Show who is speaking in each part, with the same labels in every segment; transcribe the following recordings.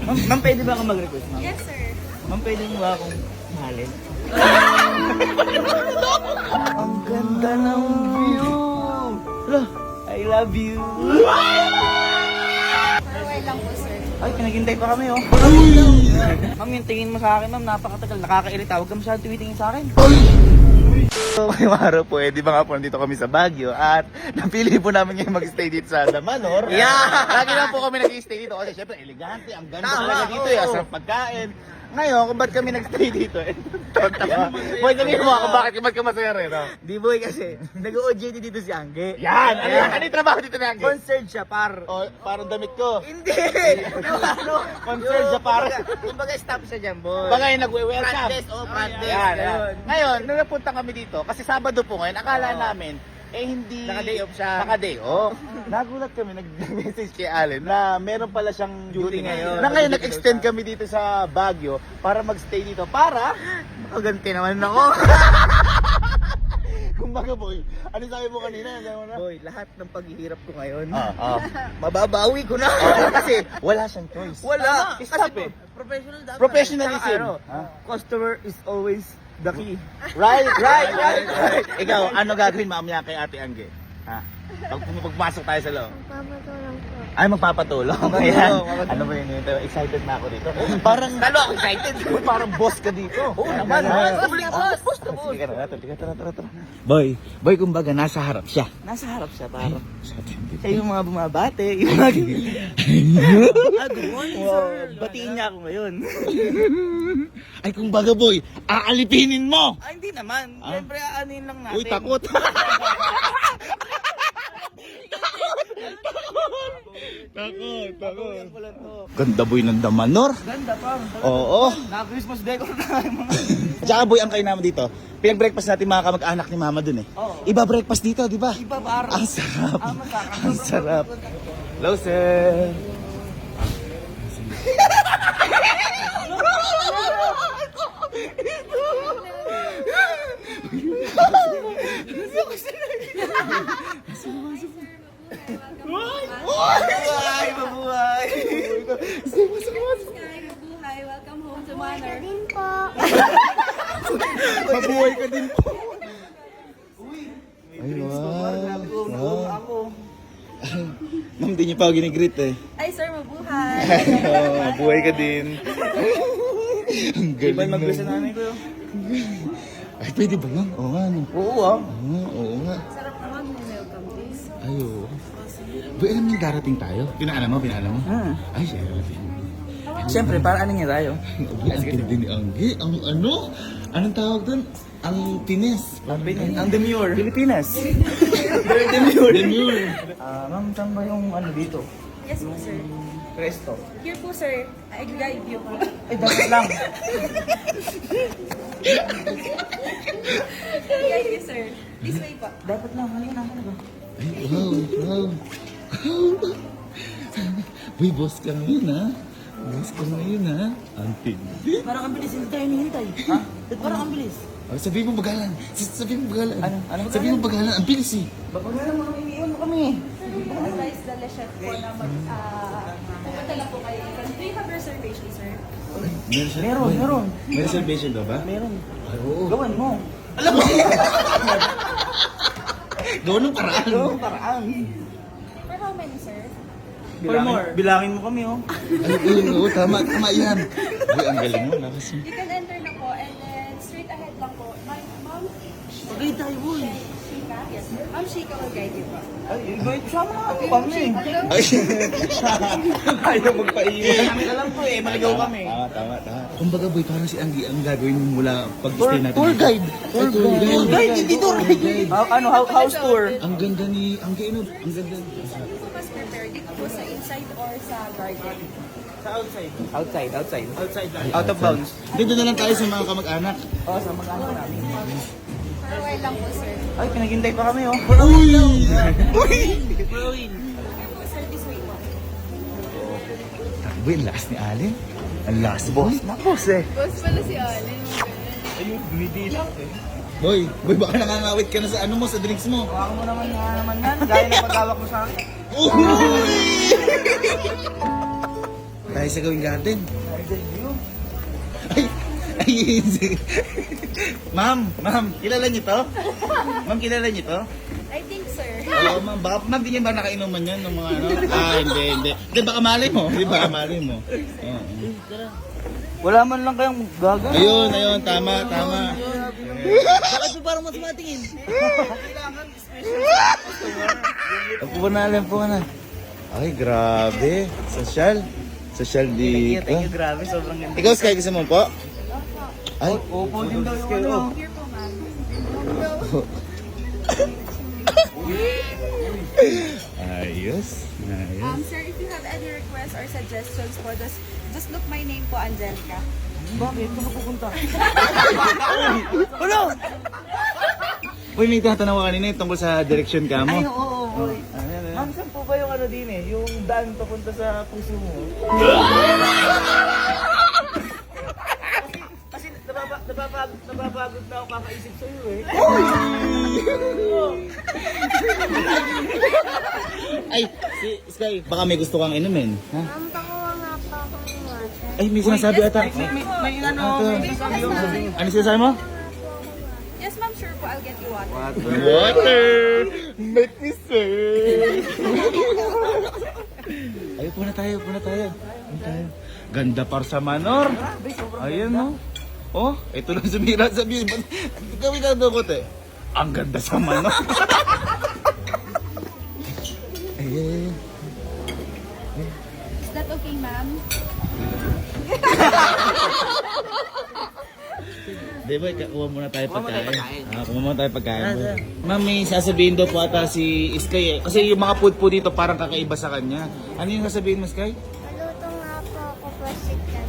Speaker 1: Ma'am, pwede ba akong mag-request, ma'am?
Speaker 2: Yes, sir.
Speaker 1: Ma'am, pwede mo ba akong mahalin? Ang ganda ng view! Hala, I love you!
Speaker 2: Farewell lang po, sir.
Speaker 1: Ay, pinaghintay pa kami, oh. Ma'am, yung tingin mo sa akin, ma'am, napakatagal. Nakakairita. Huwag ka masyadong tumitingin sa akin. So, ngayong araw po, di ba nga po, nandito kami sa Baguio at napili po namin ngayon mag-stay dito sa Damanhor.
Speaker 3: Yeah!
Speaker 1: Lagi lang po kami nag-stay dito kasi syempre elegante, ang ganda
Speaker 3: Tama,
Speaker 1: talaga dito,
Speaker 3: oo.
Speaker 1: ang sarap pagkain. Ngayon, kung ba't kami nag-stay dito, boy, sabihin mo ako, ba't ka masaya rin, no?
Speaker 3: Di boy kasi, nag-OJT dito si Angge.
Speaker 1: Yan! Ano yung trabaho dito na, Angge?
Speaker 3: Concert siya par.
Speaker 1: O, parang damit ko.
Speaker 3: Hindi!
Speaker 1: Concert siya par.
Speaker 3: Kumbaga stop siya dyan boy.
Speaker 1: Bagay, nag-welcome.
Speaker 3: Front desk, front desk.
Speaker 1: Yan, yan.
Speaker 3: Ganun.
Speaker 1: Ngayon, nung napunta kami dito, kasi Sabado po ngayon, akala namin, hindi...
Speaker 3: Naka-day off siya.
Speaker 1: Naka-day off. Nagulat kami, nag-message kay Allen na meron pala siyang duty ngayon. Na ngayon, nag-extend kami dito sa Baguio para mag-stay dito. Para,
Speaker 3: Maganti naman ako.
Speaker 1: kumbaga boy, ano sabi mo kanina? Sabi mo na?
Speaker 3: Boy, lahat ng paghihirap ko ngayon,
Speaker 1: Ah.
Speaker 3: mababawi ko na.
Speaker 1: Kasi wala siyang choice.
Speaker 3: Wala.
Speaker 1: Stop
Speaker 3: Kasi
Speaker 1: eh.
Speaker 3: Professional dapat.
Speaker 1: Professionalism.
Speaker 3: Saka,
Speaker 1: Ha?
Speaker 3: Customer is always the key.
Speaker 1: Right. Ikaw, ano gagawin mamaya kay Ate Angge? Ha? Pagpasok tayo sa loob.
Speaker 2: Papatulong po.
Speaker 1: Ay, magpapatulong.
Speaker 3: Magpapatulong.
Speaker 1: Ayan. Ano ba yun ito? Excited na ako dito. Parang,
Speaker 3: Lalo ako excited.
Speaker 1: parang boss ka dito.
Speaker 3: Oo naman.
Speaker 1: Boss. Sige ka na, tara. Boy, kumbaga, nasa harap siya.
Speaker 3: Nasa harap siya parang.
Speaker 1: Siya yung mga bumabate, yung mga
Speaker 3: Good morning,
Speaker 1: wow, batiin niya ako ngayon. Ay, kumbaga boy, aalipinin mo!
Speaker 3: Ay, hindi naman. Siyempre, aanin lang natin.
Speaker 1: Uy, takot! Takot.
Speaker 3: Yan pala to.
Speaker 1: Ganda boy ng Damanhor.
Speaker 3: Ganda pa.
Speaker 1: Oo.
Speaker 3: Na-Christmas decor na yung mga...
Speaker 1: Tsaka boy, ang kain namin dito, pinag-breakfast natin mga kamag-anak ni mama dun eh.
Speaker 3: Oo.
Speaker 1: Iba-breakfast dito, di ba?
Speaker 3: Iba parang.
Speaker 1: Ang sarap.
Speaker 3: Masarap.
Speaker 1: Ang sarap. Hello, sir.
Speaker 3: Ay, mabuhay.
Speaker 2: Sky, mabuhay. Welcome home to Manor. Din po.
Speaker 1: Mabuhay ka din po. Ay, wow.
Speaker 3: Ako.
Speaker 1: Ma'am, di niyo pa ako ginigreet eh.
Speaker 2: Ay, sir, mabuhay.
Speaker 1: Mabuhay ka din. Ang
Speaker 3: Di ba
Speaker 1: galing
Speaker 3: mag-wish sa
Speaker 1: naman.
Speaker 3: nanay ko?
Speaker 1: Ay, pwede ba yun? Oo nga, no.
Speaker 3: Oo ah.
Speaker 1: Oo nga.
Speaker 2: Sarap naman mo welcome this.
Speaker 1: Ay, oo. Boy, alam niyo darating tayo? Pinaalam mo? Ay, syempre.
Speaker 3: Siyempre, para ano niya tayo?
Speaker 1: Ang tindi ni Angge. Ang ano? Anong tawag doon? Ang Pines.
Speaker 3: Ang demure.
Speaker 1: Pilipinas.
Speaker 3: Demure.
Speaker 1: Ma'am, saan ba yung ano dito?
Speaker 2: Yes po, sir.
Speaker 3: Presto.
Speaker 2: Here po, sir. I guide you po.
Speaker 3: Ay, dapat lang.
Speaker 2: I guide you, sir. This way po.
Speaker 3: Dapat lang. Halina ba?
Speaker 1: Ay, wow. Uy, boss ka ngayon, ha? Boss ka ngayon, ha? Ang tindi.
Speaker 3: Parang ang bilis. Hindi tayo hinihintay. Ha? Parang ang bilis.
Speaker 1: Oh, sabihin mo bagalan. Sabihin mo bagalan.
Speaker 3: Ano
Speaker 1: Sabihin mo bagalan. Ang bilis eh.
Speaker 3: Baka nga naman iniiwan mo kami.
Speaker 2: Advise the Le Chef po na pumunta lang po kayo. Do you have reservation, sir?
Speaker 3: Meron.
Speaker 1: May reservation ba ba?
Speaker 3: Meron.
Speaker 1: Ay, oo.
Speaker 3: Gawan mo.
Speaker 1: Gawin ng paraan.
Speaker 3: Gawang paraan.
Speaker 2: For how many, sir?
Speaker 3: Bilangin mo kami, oh.
Speaker 1: Ay, oo, tama yan. Uy, ang galing mo. Lakas mo.
Speaker 2: You can enter na po and then straight ahead lang po. Ma'am,
Speaker 3: Pagay tayo, boy.
Speaker 2: Shika? Yes, sir. Ma'am Shika will guide you po.
Speaker 3: Ay, iba ito. Sama nga kami.
Speaker 1: Ay,
Speaker 3: Ayaw magpaiwan. Kami alam po eh, maligaw kami.
Speaker 1: Tama. Kumbaga boy, parang si Anggi ang gagawin mo mula pag-stay natin.
Speaker 3: Tour guide.
Speaker 1: Tour guide,
Speaker 3: hindi tour guide. House tour.
Speaker 1: Ang ganda ni Anggi, no? Ang ganda.
Speaker 2: Saan po mas prepare? Dito po sa inside or sa garden?
Speaker 3: Sa outside. Outside.
Speaker 1: Ay,
Speaker 3: Out of bounds.
Speaker 1: Dito na lang tayo sa mga kamag-anak.
Speaker 3: Oo, sa mag-anak namin.
Speaker 2: Farewell lang po, sir.
Speaker 3: Ay, pinaghintay pa kami, oh.
Speaker 1: Uy!
Speaker 3: Flowing.
Speaker 2: Po, sir, this way po.
Speaker 1: Takbo, ang lakas ni Allen. Ang lakas, boss.
Speaker 3: Napos eh.
Speaker 2: Boss pala si Allen.
Speaker 3: Ayun, dumidilang eh.
Speaker 1: Boy, baka nangangawit ka na sa ano mo, sa drinks mo.
Speaker 3: Baka mo naman yan. Gaya ng paghawak mo sa akin.
Speaker 1: Uy!
Speaker 3: tayo sa gawing garden. Ay, ma'am, kilala niyo to? Ma'am, kilala niyo to?
Speaker 2: I think, sir.
Speaker 3: Oo, ma'am, baka, ma'am, di niyo ba nakainuman yan ng mga ano? Hindi. Di, baka mali mo. Oo.
Speaker 1: Wala man lang kayong gaga.
Speaker 3: Ayun, tama.
Speaker 1: Bakit mo parang mas matingin?
Speaker 3: Upo na. Ay, grabe. Social di...
Speaker 1: Thank you, grabe. Sobrang ganda.
Speaker 3: Ikaw, Sky, gusto mo po? Ay,
Speaker 1: Opo din daw yung ano.
Speaker 2: Here po, ma'am.
Speaker 3: ayos.
Speaker 2: Sir, if you have any requests or suggestions po, just look my name po, Angelica.
Speaker 1: Bakit? Saan ka pupunta? Ano?
Speaker 3: Uy, may tatanong ka kanina tungkol sa direction ka mo.
Speaker 1: Ay, oo. Ma'am, saan po ba yung ano din eh? Yung daan papunta sa puso mo? Kasi nababagod na ako kakaisip sa'yo eh.
Speaker 3: Ay, si Sky, baka may gusto kang inumin. Ha?
Speaker 4: Ang bakuha nga pa akong water.
Speaker 3: Ay, may sinasabi ata.
Speaker 1: May ano, may sabi.
Speaker 3: Ano sinasabi mo?
Speaker 2: Yes, ma'am, sure po. I'll get you water.
Speaker 3: Water! Make me sir! Ay, upo na tayo. Ganda par sa manor. Ayan, no? Oh, ito lang sumira. Sabihin, gawin ka doon, kote. Ang ganda sa manor. Ayan.
Speaker 2: Is that okay, ma'am?
Speaker 3: Di ba, kuha muna tayo pagkain. Kuha muna tayo pagkain. Ma'am, may sasabihin daw po ata si Sky eh. Kasi yung mga food po dito parang kakaiba sa kanya. Ano yung sasabihin mo, Sky?
Speaker 4: Maluto nga po ako pasikan.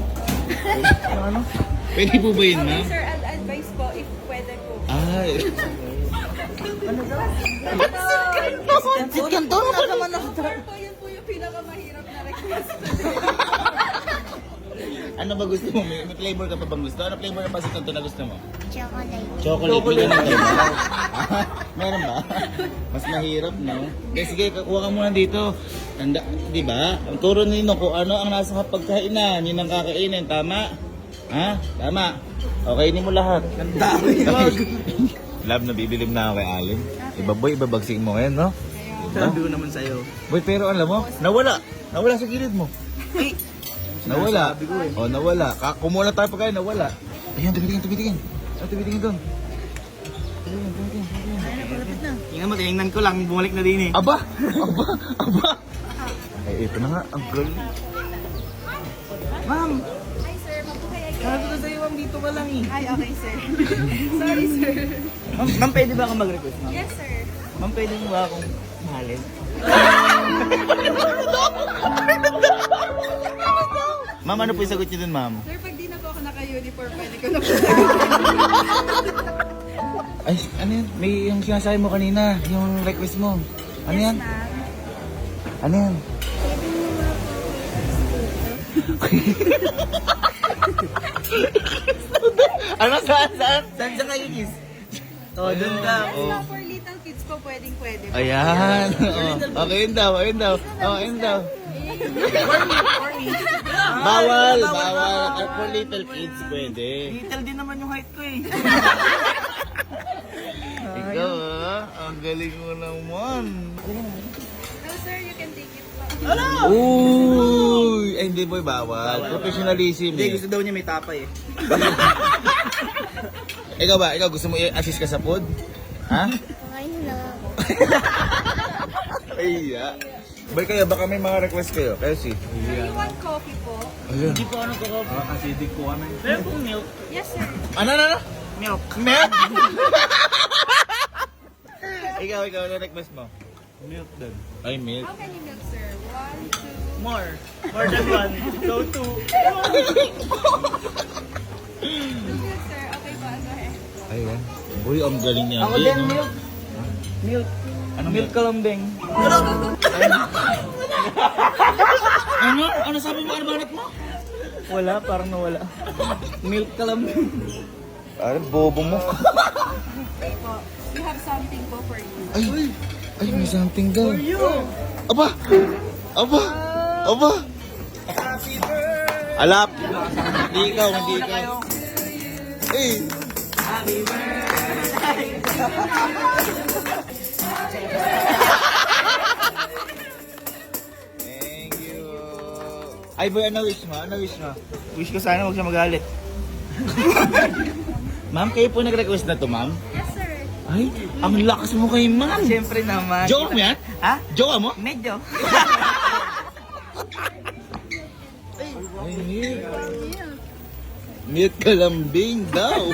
Speaker 3: Ano? Pwede po ba yun,
Speaker 2: Okay,
Speaker 3: ma'am?
Speaker 2: sir, I'll advise po if pwede po.
Speaker 3: Ay.
Speaker 1: Sit doon na naman ako.
Speaker 2: Sir po, yun po yung pinakamahirap na request.
Speaker 3: Ano ba gusto mo? May flavor ka pa bang gusto? Ano flavor ng pasit na gusto mo?
Speaker 4: Chocolate.
Speaker 3: Chocolate. Chocolate. Meron ba? Mas mahirap, no? Okay, sige, kuha ka muna dito. Tanda, di ba? Ang turo nino kung ano ang nasa pagkainan, yun ang kakainin. Tama? Ha? Tama. Okay, mo lahat.
Speaker 1: Ang dami.
Speaker 3: Love, nabibilib na ako kay Alin. Boy, ibabagsing mo ngayon, no?
Speaker 1: Sabi ko naman sa'yo.
Speaker 3: Boy, pero alam mo, nawala. Nawala sa gilid mo.
Speaker 1: Ay!
Speaker 3: Nawala.
Speaker 1: Sabi ko eh.
Speaker 3: Oh, nawala. Kumuha tayo pagkain, nawala. Ayun, tumitingin. Oh, tumitingin doon.
Speaker 1: Tingnan mo, tingnan ko lang. Bumalik na din eh.
Speaker 3: Aba! Ay, ito na nga. Ang galing.
Speaker 1: Ma'am!
Speaker 2: Hi, sir. Mabuhay kayo.
Speaker 1: Sabi ko sa'yo, ma'am, dito ka lang eh.
Speaker 2: Ay, okay, sir. Sorry, sir.
Speaker 1: Ma'am, pwede ba akong mag-request, ma'am?
Speaker 2: Yes, sir.
Speaker 1: Ma'am, pwede mo ba akong mahalin?
Speaker 3: Ma'am, ano po yung sagot niyo dun, ma'am?
Speaker 2: Sir, pag di na po ako naka-uniform, pwede ko na po.
Speaker 3: Ay, ano yan? May yung sinasabi mo kanina, yung request mo. Ano yan?
Speaker 2: Ma'am.
Speaker 3: Ano yan?
Speaker 4: Pwede mo nga po
Speaker 3: Ano? Saan?
Speaker 1: Saan sa kayo, kiss? Oh, doon ka.
Speaker 2: Yes,
Speaker 1: Oh.
Speaker 2: ma'am, for little kids po, pwede.
Speaker 3: Ayan. Oh, okay, yun daw. Oh, yun daw. Bawal. At for little kids, pwede.
Speaker 1: Little din naman yung height ko eh.
Speaker 3: Ikaw, ang galing mo naman.
Speaker 2: No, sir, you can take it po.
Speaker 3: Uy! Ay, hindi boy, bawal. Professionalism.
Speaker 1: Hindi,
Speaker 3: Eh.
Speaker 1: gusto daw niya may tapay eh.
Speaker 3: Ikaw ba? Ikaw gusto mo i-assist ka sa food? Ha?
Speaker 4: Ngayon lang ako.
Speaker 3: Ay, Boy, kaya baka may mga request kayo. Kasi.
Speaker 2: Sir, you want coffee po?
Speaker 3: Ayun.
Speaker 1: Hindi po ano ko. Acidic po kami. Pero kung milk.
Speaker 2: Yes, sir.
Speaker 3: Ano?
Speaker 1: Milk.
Speaker 3: Milk? ikaw, ano request mo?
Speaker 1: Milk din.
Speaker 3: Ay, milk.
Speaker 2: How many milk, sir? 1, 2.
Speaker 1: More. More than one. So two.
Speaker 2: Milk, sir. Okay po, go ahead.
Speaker 3: Ayun. Boy, ang galing niya.
Speaker 1: Ako din, milk. Milk.
Speaker 3: Ano
Speaker 1: Milk kalambing.
Speaker 3: Ano sabi mo? Ano banat mo?
Speaker 1: Wala, parang nawala. Milk kalambing.
Speaker 3: Parang bobo mo.
Speaker 2: Okay po. We have something po for you.
Speaker 3: Ay, may something daw. Aba!
Speaker 1: Happy birthday
Speaker 3: Alap! Hindi ikaw, hindi ikaw. Eh! Thank you. Ay boy, ano wish mo? Ano wish mo?
Speaker 1: Wish ko sana huwag siya magalit.
Speaker 3: Ma'am, kayo po nag-request na to, ma'am?
Speaker 2: Yes, sir.
Speaker 3: Ay, ang lakas mo kay ma'am.
Speaker 1: Siyempre naman.
Speaker 3: Jowa mo yan?
Speaker 1: Ha?
Speaker 3: Jowa mo?
Speaker 1: Medyo.
Speaker 3: Ay, milk kalambing daw.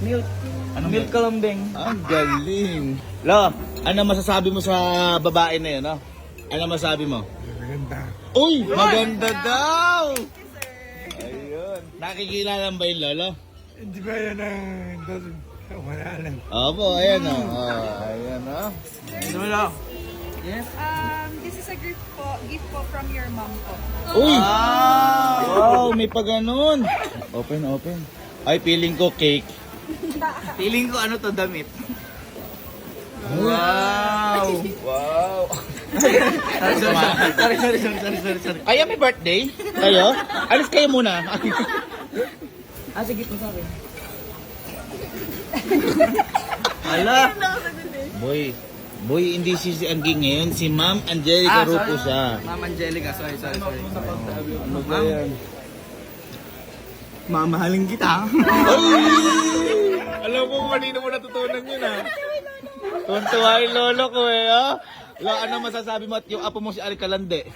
Speaker 1: Milk.
Speaker 3: Ano
Speaker 1: Milk kalambing.
Speaker 3: Ang galing. Lo, ano masasabi mo sa babae na yun, no? Ano masasabi mo? Maganda. Uy, maganda daw! Ayun. Nakikilala ba yung lolo?
Speaker 5: Hindi ba yan ang wala lang.
Speaker 3: Opo, ayan o. Ayan o.
Speaker 1: Lolo.
Speaker 2: Yes. This is a gift po from your mom po.
Speaker 3: Uy! Wow, may pa ganun. Open, open. Ay, feeling ko cake.
Speaker 1: Feeling ko ano to, damit. Wow!
Speaker 3: Wow.
Speaker 1: Sorry.
Speaker 3: Kaya may birthday? Kayo? Alis kayo muna.
Speaker 1: Sige po sa akin. Hala!
Speaker 3: Boy, hindi si Angging ngayon. Si Ma'am Angelica Rupo siya.
Speaker 1: Ma'am Angelica, sorry.
Speaker 3: Ano ba yan?
Speaker 1: Mamahalin kita.
Speaker 3: Alam ko kanina mo natutunan yun ha. Tuntua yung lolo ko eh ha. Wala, ano masasabi mo at yung apo mo si Alcalande?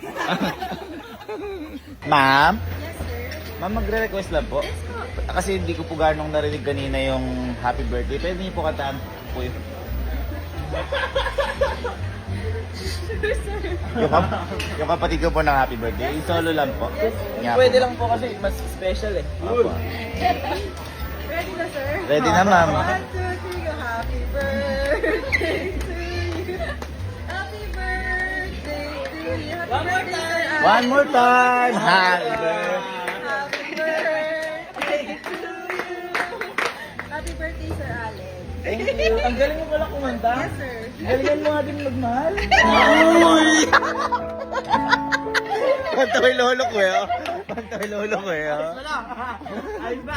Speaker 3: Ma'am?
Speaker 2: Yes, sir.
Speaker 3: Ma'am, magre-request lang po. Kasi hindi ko po ganong narinig kanina yung happy birthday. Pwede niyo po kantaan po yun. yung kapatid ko po ng happy birthday. Solo lang po. Nga po.
Speaker 1: Pwede lang po kasi mas special eh.
Speaker 3: Opo.
Speaker 2: Ready na, sir?
Speaker 3: Ready na, ma'am.
Speaker 2: 1, 2, 3, go. Happy birthday to you. Happy birthday to you. Happy birthday, sir.
Speaker 3: One more time. Happy birthday.
Speaker 2: Happy birthday to you. Happy birthday, Sir Allen.
Speaker 1: Thank you. Ang galing mo pala kumanta.
Speaker 2: Yes, sir.
Speaker 1: Galingan mo nga din magmahal.
Speaker 3: Uy! Pantaway lolo ko eh. Pantaway lolo ko eh.
Speaker 1: Ayos ba?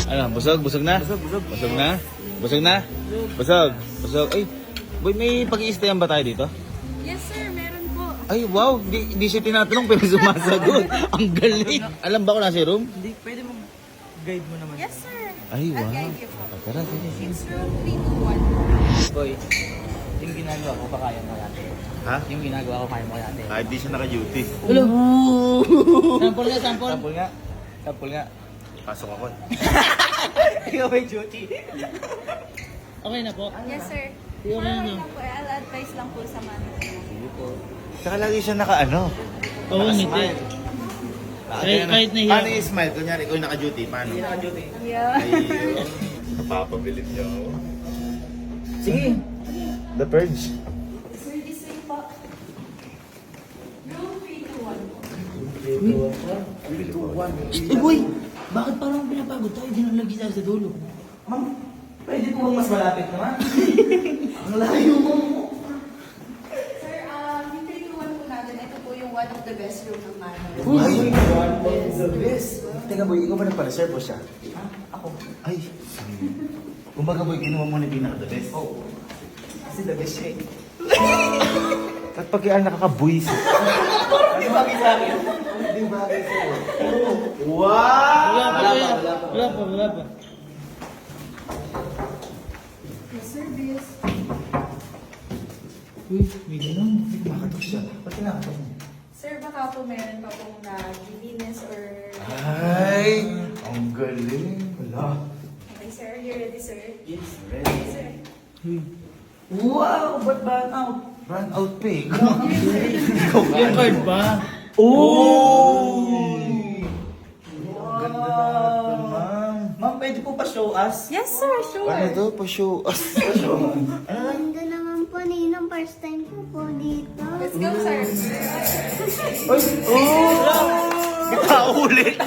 Speaker 3: Ano, busog? Busog na? Busog na? Busog na? Busog. Ay, boy, may pag-i-stayan ba tayo dito?
Speaker 2: Yes, sir. Meron po.
Speaker 3: Ay, wow. Di siya tinatanong pero sumasagot. Ang galing. Alam ba ko nasa room?
Speaker 1: Hindi, pwede mong guide mo naman.
Speaker 2: Yes, sir.
Speaker 3: Ay, wow.
Speaker 2: I'll guide you po.
Speaker 3: Tara, sige.
Speaker 2: It's room 321.
Speaker 1: Boy, yung ginagawa ko, baka kaya mo yate.
Speaker 3: Ha?
Speaker 1: Yung ginagawa ko, kaya mo yate.
Speaker 3: Ay, di siya naka-duty.
Speaker 1: Hello! Sample nga, sample. Sample nga.
Speaker 3: Pasok ako.
Speaker 1: Ikaw may duty.
Speaker 3: Okay na po.
Speaker 2: Yes, sir.
Speaker 3: Yung
Speaker 2: Okay
Speaker 3: ano?
Speaker 2: lang po. I'll advise lang po sa manager.
Speaker 3: Saka lagi siya naka-ano.
Speaker 5: Oo,
Speaker 3: Naka-smile.
Speaker 5: ngiti. Kahit nahiya
Speaker 3: Paano
Speaker 5: ako.
Speaker 3: yung smile? Kunyari, ikaw yung naka-duty. Paano?
Speaker 1: Hindi naka-duty.
Speaker 2: Yeah.
Speaker 3: Ay, napapabilit niyo ako.
Speaker 1: Sige.
Speaker 3: The Purge.
Speaker 2: Sir, this way po. Room 321 po.
Speaker 5: Eh boy, bakit parang pinapagod tayo? Di nang lagi tayo sa dulo.
Speaker 1: Ma'am, pwede po bang mas malapit naman?
Speaker 5: Ang layo mo.
Speaker 2: Sir, yung 321 po natin, ito po yung one of the best room ng manager.
Speaker 5: Uy!
Speaker 1: One of the best.
Speaker 3: Teka boy, ikaw ba nagpa-reserve o siya?
Speaker 1: Ako.
Speaker 3: Ay, kumbaga boy, kinuha mo na yung pinaka-the best.
Speaker 1: Oo. Kasi the best siya eh.
Speaker 3: At pag yan nakakabuisit.
Speaker 1: Hindi bagay sa akin.
Speaker 3: Hindi bagay sa'yo.
Speaker 1: Wow!
Speaker 5: Wala pa.
Speaker 2: Yes, service.
Speaker 5: Uy, may ganun.
Speaker 3: Makatok siya. Ba't kinakatok mo?
Speaker 2: Sir, baka po meron pa pong nag-linis or...
Speaker 3: Ay, ang galing. Wala.
Speaker 2: Okay, sir. Are you ready, sir?
Speaker 3: Yes,
Speaker 2: Okay, sir.
Speaker 1: Wow! Ba't ban out?
Speaker 3: Run out pig.
Speaker 5: Yung card ba?
Speaker 3: Oh!
Speaker 1: Ganda
Speaker 3: natin, ma'am.
Speaker 1: Ma'am, pwede po pa show us?
Speaker 2: Yes, sir. Sure.
Speaker 3: Ano to? Pa-show us.
Speaker 4: Ganda naman po, Ninong. First time po dito.
Speaker 2: Let's go, sir.
Speaker 1: Uy! Oh!
Speaker 3: Nakaulit.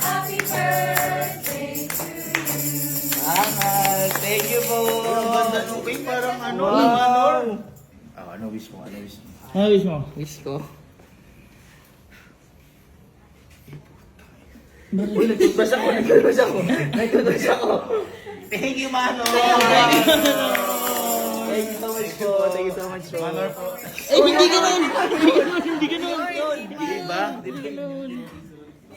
Speaker 2: Happy birthday to you.
Speaker 1: Salamat! Thank you po.
Speaker 3: Ang ganda nung cake, parang ano,
Speaker 1: Wow.
Speaker 3: ano wish mo, ano wish mo?
Speaker 5: Ano wish mo?
Speaker 1: Wish ko.
Speaker 5: Uy,
Speaker 1: Nagtutbrush ako.
Speaker 3: Thank you, Manong!
Speaker 1: Thank you so much po. Thank you so much po.
Speaker 3: Manor po.
Speaker 5: Eh, hindi ganun! Hindi ganun!
Speaker 3: Diba?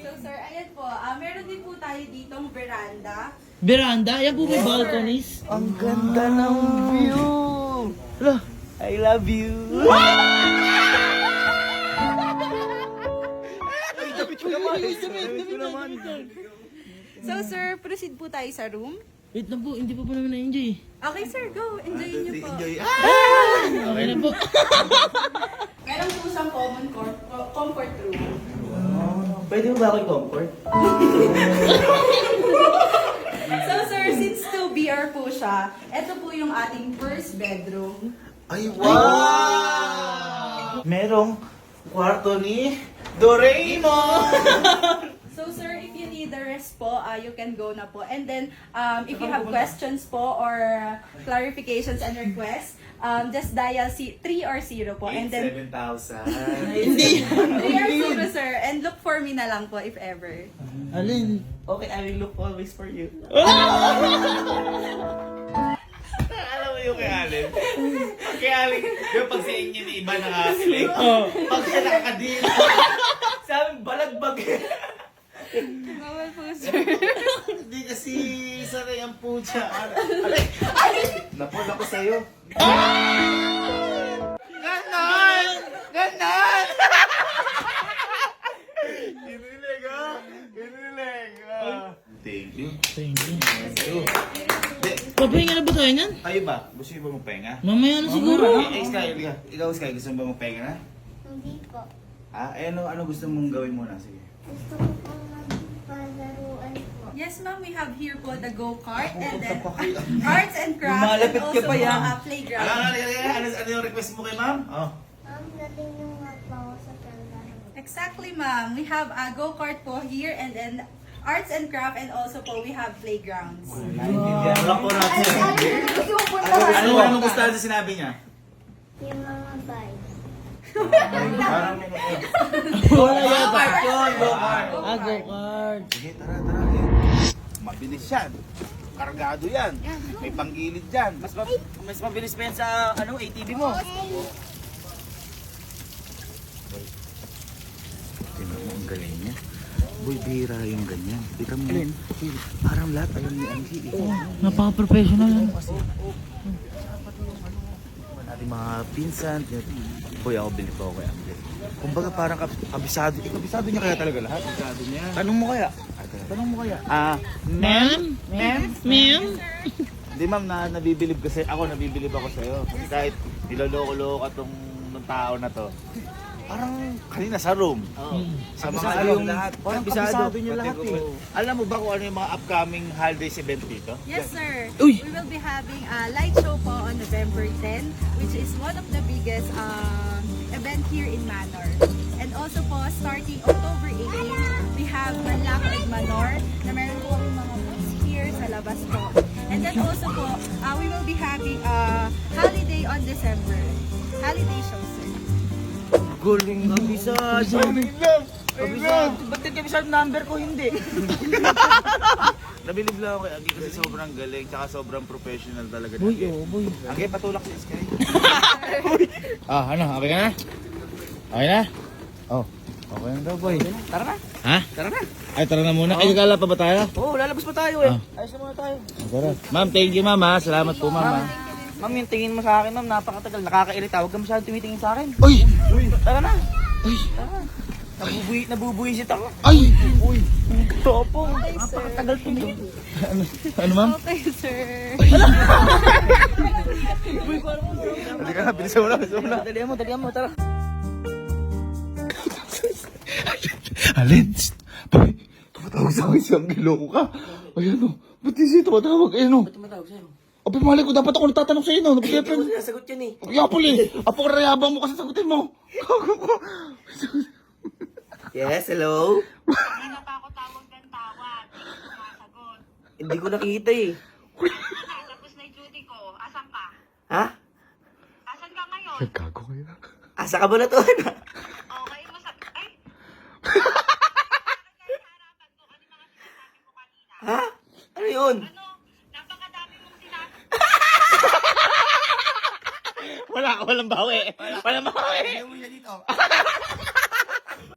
Speaker 2: So sir, ayan po, meron din po tayo ditong veranda.
Speaker 5: Veranda? Yan po may balconies.
Speaker 1: Ang ganda ng view. Hala, I love you.
Speaker 2: So sir, proceed po tayo sa room.
Speaker 5: Wait na po, hindi pa namin na-enjoy.
Speaker 2: Okay sir, go. Enjoy niyo po.
Speaker 3: Enjoy.
Speaker 5: Okay na po.
Speaker 2: Meron po siyang common comfort room.
Speaker 1: Pwede mo ba ako i-comfort?
Speaker 2: So sir, since 2BR po siya, ito po yung ating first bedroom.
Speaker 3: Ay, wow! Merong kwarto ni Doraemon!
Speaker 2: So sir, if you need the rest po, you can go na po. And then, if you have questions po or clarifications and requests, just dial 3 or 0 po. And then,
Speaker 3: 7,000.
Speaker 2: 3 or 0 sir. And look for me na lang po if ever.
Speaker 5: Alin?
Speaker 1: Okay, I will look always for you.
Speaker 3: Alam mo yung kay Alin? Kay Alin, yung pag sa inyo ni iba nakakasling. Pag siya nakakadila.
Speaker 1: Sabi, balagbag.
Speaker 2: Bawal po sir.
Speaker 3: Hindi kasi sanay ang pucha. Napon ako sa'yo.
Speaker 1: Ganon! Ganon!
Speaker 3: Ginilig ah! Ginilig ah! Thank you.
Speaker 5: Thank you.
Speaker 3: Thank you.
Speaker 5: Papahinga na ba tayo niyan?
Speaker 3: Kayo ba? Gusto niyo ba magpahinga?
Speaker 5: Mamaya na siguro.
Speaker 3: Sky, ikaw Sky, gusto mo ba magpahinga na?
Speaker 4: Hindi po.
Speaker 3: Ano gusto mong gawin muna? Sige.
Speaker 4: Gusto ko pong magpalaruan po.
Speaker 2: Yes ma'am, we have here po the go-kart and then arts and crafts and
Speaker 1: Lumalapit ka
Speaker 2: also
Speaker 1: pa
Speaker 2: po
Speaker 1: yan.
Speaker 2: playground.
Speaker 3: Ano yung request mo kay ma'am? Oh.
Speaker 4: Ang galing yung mapawa sa palaruan.
Speaker 2: Exactly ma'am, we have a go-kart po here and then arts and craft and also po we have playgrounds.
Speaker 3: Wala po natin. Ano gusto sa sinabi niya?
Speaker 4: Yung mga bike.
Speaker 3: Parang
Speaker 1: Go-kart yun, go-kart.
Speaker 5: Go-kart.
Speaker 3: Sige, tara. Mabilis yan. Kargado yan. May panggilid yan.
Speaker 1: Mas mabilis pa yan sa ATV mo.
Speaker 3: Tingnan mo, ang galing niya. Boy, bihira yung ganyan. Kita mo, parang lahat alam ni Angie.
Speaker 5: Napaka-professional yan.
Speaker 3: Ating mga pinsan. Boy, ako bilip ako kay Angie. Kumbaga parang kabisado. Kabisado niya kaya talaga lahat. Kabisado niya.
Speaker 1: Tanong mo kaya?
Speaker 5: Ma'am? Ma'am?
Speaker 3: Hindi ma'am, nabibilib kasi ako, nabibilib ako sa'yo. Kasi kahit niloloko-loko ka tong tao na to, parang kanina sa room. Sa mga yung lahat. Parang kabisado niyo lahat eh. Alam mo ba kung ano yung mga upcoming holidays event dito?
Speaker 2: Yes sir,
Speaker 5: Uy!
Speaker 2: we will be having a light show po on November 10 which is one of the biggest event here in Manor. And also po, starting October 18, we have Manlakad Manor na meron po kami mga booths here sa labas po. And then also po, we will be having a holiday on December. Holiday show, sir.
Speaker 1: Guling kabisado. Kabisado. Ba't yung kabisado number ko hindi?
Speaker 3: Nabilib lang ako kay Angie kasi sobrang galing, tsaka sobrang professional talaga.
Speaker 5: Boy, oh, boy.
Speaker 3: Angie, patulak si Sky.
Speaker 5: Ano? Okay ka na? Okay na? Oh. Okay na daw, boy.
Speaker 1: Tara na.
Speaker 5: Ha?
Speaker 1: Tara na.
Speaker 5: Ay, tara na muna. Ay, gagala pa ba tayo?
Speaker 1: Oo, lalabas pa tayo eh.
Speaker 5: Ah.
Speaker 1: Ayos na muna tayo.
Speaker 5: Tara. Ma'am, thank you, ma'am. Ha? Salamat po, ma'am. Ha?
Speaker 1: Ma'am, yung tingin mo sa akin, ma'am, napakatagal. Nakakairita. Huwag ka masyadong tumitingin sa akin.
Speaker 5: Uy!
Speaker 1: Tara na. Tara. Nabubuisit ako.
Speaker 5: Ay!
Speaker 1: Topo. Napakatagal tumingin.
Speaker 5: Ano, ma'am?
Speaker 2: Okay, sir.
Speaker 3: Hindi ka na, bilisan mo na.
Speaker 1: Dalihan mo, tara.
Speaker 3: Alin, boy, tumatawag sa akin si Angie, loko ka. Ayan o, ba't di siya tumatawag? Ayan o.
Speaker 1: Ba't tumatawag sa'yo?
Speaker 3: Abay, malay ko, dapat ako natatanong sa'yo, no?
Speaker 1: Hindi ko sinasagot yan eh.
Speaker 3: Yapol eh, apakarayabang mo kasi sagutin mo.
Speaker 1: Yes, hello? Hindi ko nakita eh. Gago kayo. Asa ka ba na to?
Speaker 6: Okay mo sa... Ay! Harapan ko, ano mga sinasabi ko kanina?
Speaker 1: Ha? Ano yun?
Speaker 6: Ano? Napakadami mong sinabi.
Speaker 3: Walang bawi. Walang bawi.
Speaker 1: Ayaw mo siya dito.